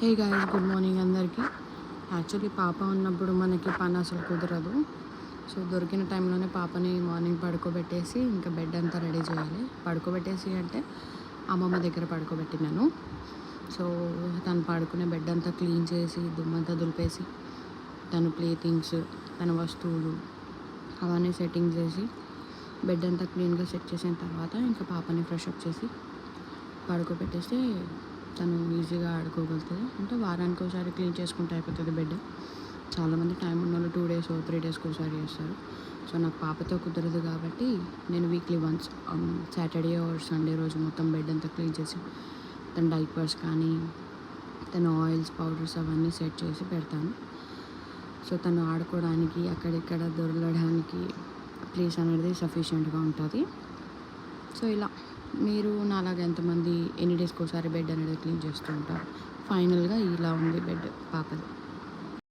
Hey guys, good morning అందరికీ. Actually పాప ఉన్నప్పుడు మనకి పని అసలు కుదరదు. సో దొరికిన టైంలోనే పాపని మార్నింగ్ పడుకోబెట్టేసి ఇంకా బెడ్ అంతా రెడీ చేయాలి. పడుకోబెట్టేసి అంటే అమ్మమ్మ దగ్గర పడుకోబెట్టినాను. సో తను పడుకునే బెడ్ అంతా క్లీన్ చేసి దుమ్మంతా దులిపేసి తను ప్లే థింగ్స్, తన వస్తువులు అవన్నీ సెట్టింగ్ చేసి బెడ్ అంతా క్లీన్గా సెట్ చేసిన తర్వాత ఇంకా పాపని ఫ్రెష్ అప్ చేసి పడుకోబెట్టేస్తే తను ఈజీగా ఆడుకోగలుగుతుంది. అంటే వారానికి ఒకసారి క్లీన్ చేసుకుంటే అయిపోతుంది బెడ్. చాలామంది టైం ఉన్న వాళ్ళు 2 days 3 daysకి ఒకసారి చేస్తారు. సో నాకు పాపతో కుదరదు కాబట్టి నేను weekly once Saturday or Sunday రోజు మొత్తం బెడ్ అంతా క్లీన్ చేసి తన డైపర్స్ కానీ తన ఆయిల్స్, పౌడర్స్ అవన్నీ సెట్ చేసి పెడతాను. సో తను ఆడుకోవడానికి అక్కడిక్కడ దొరలడానికి ప్లేస్ అనేది సఫిషియెంట్గా ఉంటుంది. సో ఇలా మీరు నాలాగా ఎంతమంది ఎన్ని డేస్కి ఒకసారి బెడ్ అనేది క్లీన్ చేస్తూ ఉంటారు? ఫైనల్గా ఇలా ఉంది బెడ్ పాపది.